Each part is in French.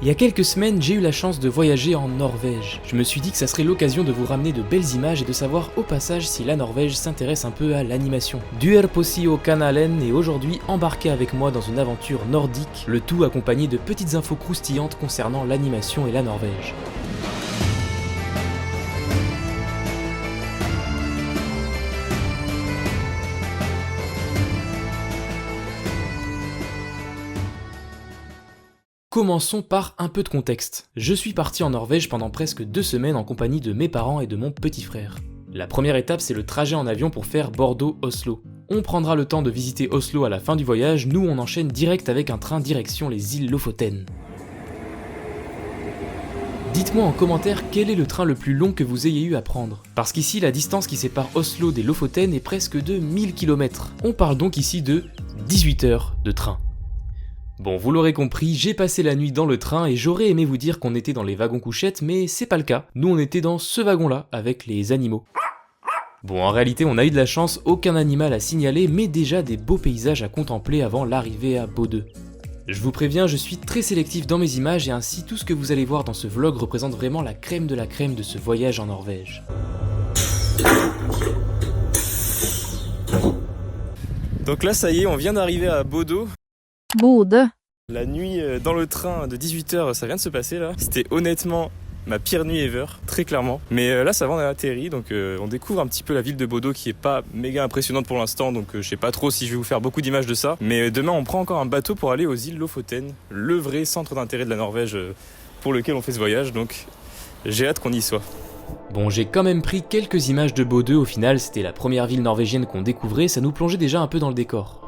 Il y a quelques semaines, j'ai eu la chance de voyager en Norvège. Je me suis dit que ça serait l'occasion de vous ramener de belles images et de savoir au passage si la Norvège s'intéresse un peu à l'animation. Duer på å kanalen est aujourd'hui embarqué avec moi dans une aventure nordique, le tout accompagné de petites infos croustillantes concernant l'animation et la Norvège. Commençons par un peu de contexte. Je suis parti en Norvège pendant presque 2 semaines en compagnie de mes parents et de mon petit frère. La première étape, c'est le trajet en avion pour faire Bordeaux-Oslo. On prendra le temps de visiter Oslo à la fin du voyage, nous on enchaîne direct avec un train direction les îles Lofoten. Dites-moi en commentaire quel est le train le plus long que vous ayez eu à prendre. Parce qu'ici, la distance qui sépare Oslo des Lofoten est presque de 1000 km. On parle donc ici de 18 heures de train. Bon, vous l'aurez compris, j'ai passé la nuit dans le train et j'aurais aimé vous dire qu'on était dans les wagons couchettes, mais c'est pas le cas. Nous on était dans ce wagon-là, avec les animaux. Bon, en réalité on a eu de la chance, aucun animal à signaler, mais déjà des beaux paysages à contempler avant l'arrivée à Bodø. Je vous préviens, je suis très sélectif dans mes images et ainsi tout ce que vous allez voir dans ce vlog représente vraiment la crème de ce voyage en Norvège. Donc là ça y est, on vient d'arriver à Bodø. Bodø. La nuit dans le train de 18h, ça vient de se passer là. C'était honnêtement ma pire nuit ever, très clairement. Mais là ça va, on a atterri, donc on découvre un petit peu la ville de Bodø qui est pas méga impressionnante pour l'instant, donc je sais pas trop si je vais vous faire beaucoup d'images de ça. Mais demain on prend encore un bateau pour aller aux îles Lofoten, le vrai centre d'intérêt de la Norvège pour lequel on fait ce voyage, donc j'ai hâte qu'on y soit. Bon, j'ai quand même pris quelques images de Bodø, au final c'était la première ville norvégienne qu'on découvrait, ça nous plongeait déjà un peu dans le décor.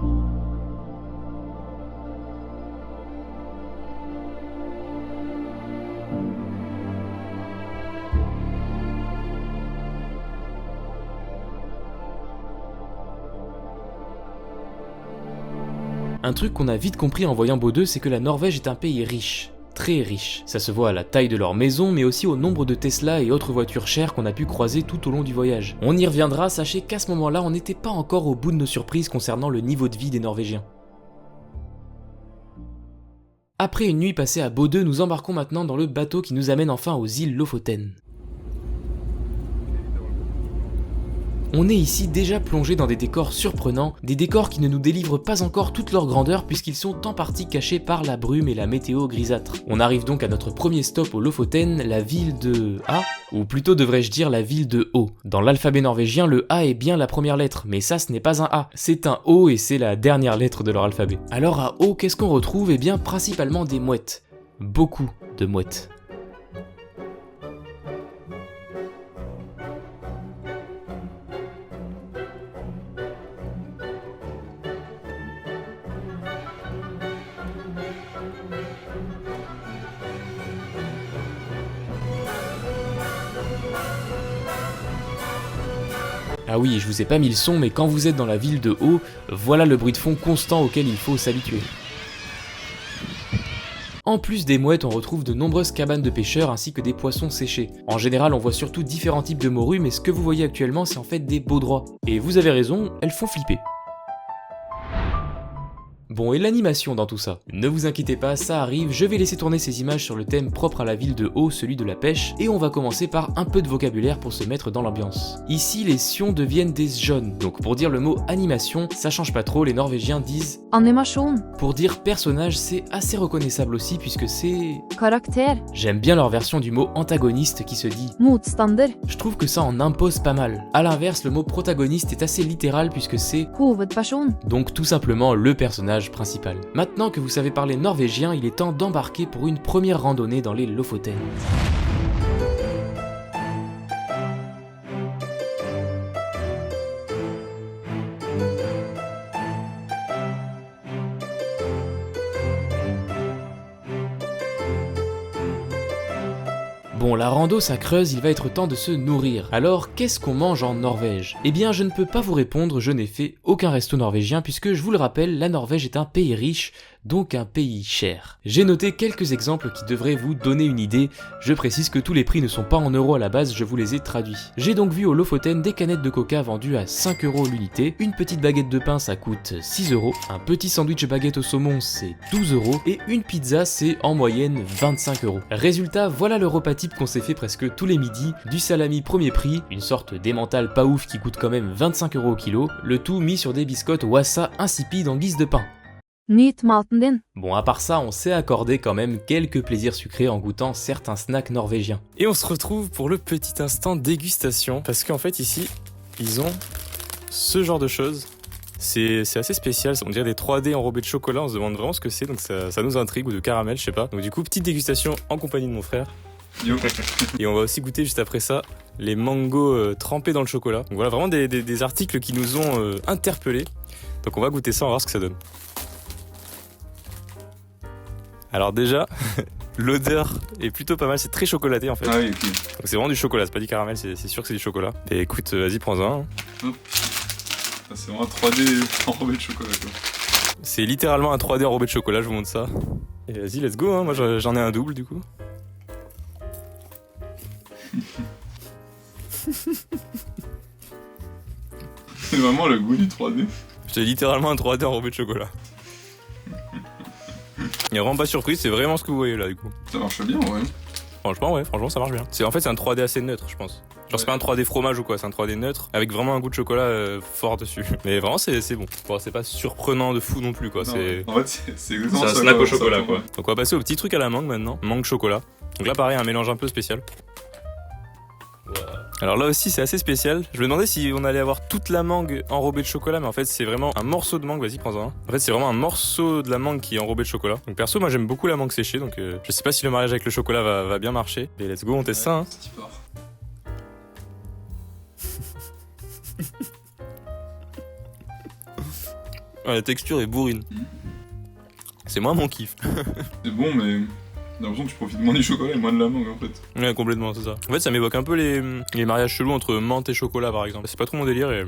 Un truc qu'on a vite compris en voyant Bodø, c'est que la Norvège est un pays riche, très riche. Ça se voit à la taille de leur maison, mais aussi au nombre de Tesla et autres voitures chères qu'on a pu croiser tout au long du voyage. On y reviendra, sachez qu'à ce moment-là, on n'était pas encore au bout de nos surprises concernant le niveau de vie des Norvégiens. Après une nuit passée à Bodø, nous embarquons maintenant dans le bateau qui nous amène enfin aux îles Lofoten. On est ici déjà plongé dans des décors surprenants, des décors qui ne nous délivrent pas encore toute leur grandeur puisqu'ils sont en partie cachés par la brume et la météo grisâtre. On arrive donc à notre premier stop au Lofoten, la ville de A, ou plutôt devrais-je dire la ville de O. Dans l'alphabet norvégien, le A est bien la première lettre, mais ça ce n'est pas un A, c'est un O et c'est la dernière lettre de leur alphabet. Alors à O, qu'est-ce qu'on retrouve? Eh bien principalement des mouettes. Beaucoup de mouettes. Ah oui, je vous ai pas mis le son, mais quand vous êtes dans la ville de O, voilà le bruit de fond constant auquel il faut s'habituer. En plus des mouettes, on retrouve de nombreuses cabanes de pêcheurs ainsi que des poissons séchés. En général, on voit surtout différents types de morues, mais ce que vous voyez actuellement, c'est en fait des baudroies. Et vous avez raison, elles font flipper. Bon, et l'animation dans tout ça? Ne vous inquiétez pas, ça arrive, je vais laisser tourner ces images sur le thème propre à la ville de O, celui de la pêche, et on va commencer par un peu de vocabulaire pour se mettre dans l'ambiance. Ici, les sions deviennent des jaunes, donc pour dire le mot animation, ça change pas trop, les Norvégiens disent Animasjon. Pour dire personnage, c'est assez reconnaissable aussi puisque c'est... Karakter. J'aime bien leur version du mot antagoniste qui se dit Motstander. Je trouve que ça en impose pas mal. A l'inverse, le mot protagoniste est assez littéral puisque c'est... Hovedperson. Donc tout simplement le personnage principal. Maintenant que vous savez parler norvégien, il est temps d'embarquer pour une première randonnée dans les Lofoten. Bon, la rando ça creuse, il va être temps de se nourrir. Alors, qu'est-ce qu'on mange en Norvège? Eh bien, je ne peux pas vous répondre, je n'ai fait aucun resto norvégien puisque, je vous le rappelle, la Norvège est un pays riche, donc un pays cher. J'ai noté quelques exemples qui devraient vous donner une idée, je précise que tous les prix ne sont pas en euros à la base, je vous les ai traduits. J'ai donc vu au Lofoten des canettes de coca vendues à 5 € l'unité, une petite baguette de pain ça coûte 6 €, un petit sandwich baguette au saumon c'est 12 € et une pizza c'est en moyenne 25 €. Résultat, voilà le repas type qu'on s'est fait presque tous les midis, du salami premier prix, une sorte d'emmental pas ouf qui coûte quand même 25 € au kilo, le tout mis sur des biscottes Wassa insipides en guise de pain. Nyt maten din. Bon, à part ça, on s'est accordé quand même quelques plaisirs sucrés en goûtant certains snacks norvégiens. Et on se retrouve pour le petit instant dégustation, parce qu'en fait ici, ils ont ce genre de choses. C'est assez spécial, on dirait des 3D enrobés de chocolat, on se demande vraiment ce que c'est, donc ça nous intrigue, ou de caramel, je sais pas. Donc du coup, petite dégustation en compagnie de mon frère. Yo. Et on va aussi goûter juste après ça les mangos trempés dans le chocolat. Donc voilà, vraiment des articles qui nous ont interpellés. Donc on va goûter ça, on va voir ce que ça donne. Alors déjà, l'odeur est plutôt pas mal, c'est très chocolaté en fait. Ah oui, ok. Donc c'est vraiment du chocolat, c'est pas du caramel, c'est sûr que c'est du chocolat. Et écoute, vas-y, prends-en un. Hop. Ah, c'est vraiment un 3D enrobé de chocolat quoi. C'est littéralement un 3D enrobé de chocolat, je vous montre ça. Et vas-y, let's go, hein. Moi j'en ai un double du coup. C'est vraiment le goût du 3D. C'est littéralement un 3D enrobé de chocolat. Il n'y a vraiment pas de surprise, c'est vraiment ce que vous voyez là du coup. Ça marche bien, ouais. Franchement ça marche bien. En fait c'est un 3D assez neutre je pense. Genre c'est pas un 3D fromage ou quoi, c'est un 3D neutre avec vraiment un goût de chocolat fort dessus. Mais vraiment c'est bon. Bon, c'est pas surprenant de fou non plus quoi. Non, C'est en fait, c'est exactement un ça. snack au Ça chocolat tombe. quoi. Donc on va passer au petit truc à la mangue maintenant. Mangue chocolat. Donc là pareil un mélange un peu spécial. Alors là aussi c'est assez spécial. Je me demandais si on allait avoir toute la mangue enrobée de chocolat, mais en fait c'est vraiment un morceau de mangue. Vas-y, prends-en un. En fait c'est vraiment un morceau de la mangue qui est enrobé de chocolat. Donc perso moi j'aime beaucoup la mangue séchée, donc je sais pas si le mariage avec le chocolat va bien marcher. Et let's go, on teste ça hein. C'est fort. La texture est bourrine. C'est moins mon kiff. C'est bon, mais j'ai l'impression que tu profites moins du chocolat et moins de la mangue en fait. Ouais, complètement, c'est ça. En fait, ça m'évoque un peu les mariages chelous entre menthe et chocolat, par exemple. C'est pas trop mon délire et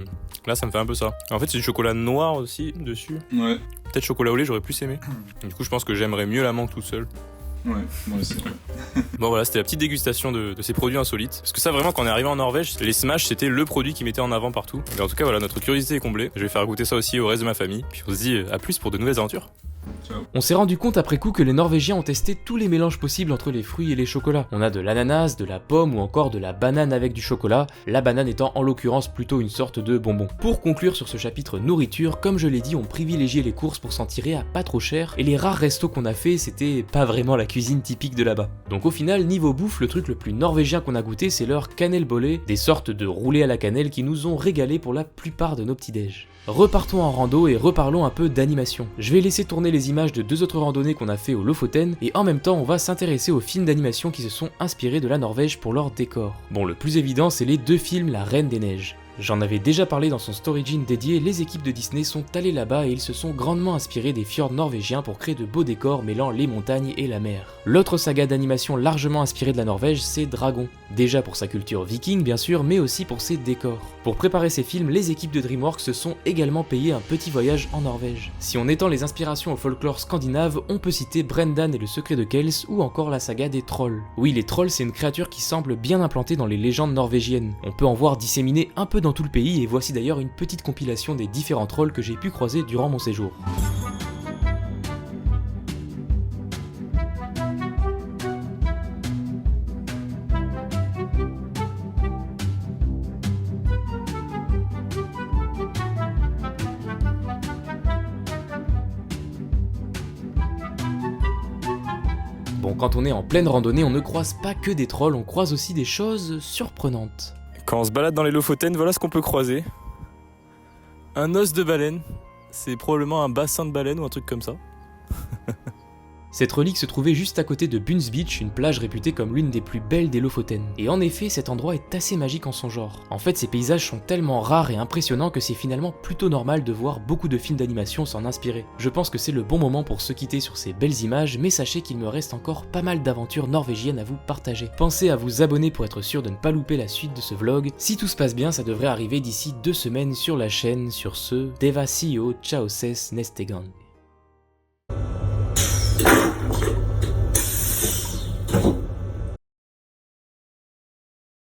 là, ça me fait un peu ça. En fait, c'est du chocolat noir aussi, dessus. Ouais, Peut-être chocolat au lait, j'aurais plus aimé. Du coup, je pense que j'aimerais mieux la mangue toute seule. ouais, moi aussi. Bon, voilà, c'était la petite dégustation de ces produits insolites. Parce que ça, vraiment, quand on est arrivé en Norvège, les Smash, c'était le produit qui mettait en avant partout. Mais en tout cas, voilà, notre curiosité est comblée. Je vais faire goûter ça aussi au reste de ma famille. Puis on se dit à plus pour de nouvelles aventures. Ciao. On s'est rendu compte après coup que les Norvégiens ont testé tous les mélanges possibles entre les fruits et les chocolats. On a de l'ananas, de la pomme ou encore de la banane avec du chocolat, la banane étant en l'occurrence plutôt une sorte de bonbon. Pour conclure sur ce chapitre nourriture, comme je l'ai dit, on privilégiait les courses pour s'en tirer à pas trop cher, et les rares restos qu'on a fait, c'était pas vraiment la cuisine typique de là-bas. Donc au final, niveau bouffe, le truc le plus norvégien qu'on a goûté, c'est leur cannelbollé, des sortes de roulés à la cannelle qui nous ont régalé pour la plupart de nos petits-déj. Repartons en rando et reparlons un peu d'animation. Je vais laisser tourner les images de 2 autres randonnées qu'on a fait au Lofoten, et en même temps on va s'intéresser aux films d'animation qui se sont inspirés de la Norvège pour leur décor. Bon, le plus évident c'est les 2 films La Reine des Neiges. J'en avais déjà parlé dans son Storygene dédié, les équipes de Disney sont allées là-bas et ils se sont grandement inspirés des fjords norvégiens pour créer de beaux décors mêlant les montagnes et la mer. L'autre saga d'animation largement inspirée de la Norvège, c'est Dragon. Déjà pour sa culture viking bien sûr, mais aussi pour ses décors. Pour préparer ces films, les équipes de DreamWorks se sont également payées un petit voyage en Norvège. Si on étend les inspirations au folklore scandinave, on peut citer Brendan et le secret de Kells ou encore la saga des trolls. Oui, les trolls c'est une créature qui semble bien implantée dans les légendes norvégiennes. On peut en voir disséminées un peu dans tout le pays et voici d'ailleurs une petite compilation des différents trolls que j'ai pu croiser durant mon séjour. Bon, quand on est en pleine randonnée, on ne croise pas que des trolls, on croise aussi des choses surprenantes. Quand on se balade dans les Lofoten, voilà ce qu'on peut croiser. Un os de baleine. C'est probablement un bassin de baleine ou un truc comme ça. Cette relique se trouvait juste à côté de Buns Beach, une plage réputée comme l'une des plus belles des Lofoten. Et en effet, cet endroit est assez magique en son genre. En fait, ces paysages sont tellement rares et impressionnants que c'est finalement plutôt normal de voir beaucoup de films d'animation s'en inspirer. Je pense que c'est le bon moment pour se quitter sur ces belles images, mais sachez qu'il me reste encore pas mal d'aventures norvégiennes à vous partager. Pensez à vous abonner pour être sûr de ne pas louper la suite de ce vlog. Si tout se passe bien, ça devrait arriver d'ici 2 semaines sur la chaîne. Sur ce, Deva CEO, ciao ses neste gang.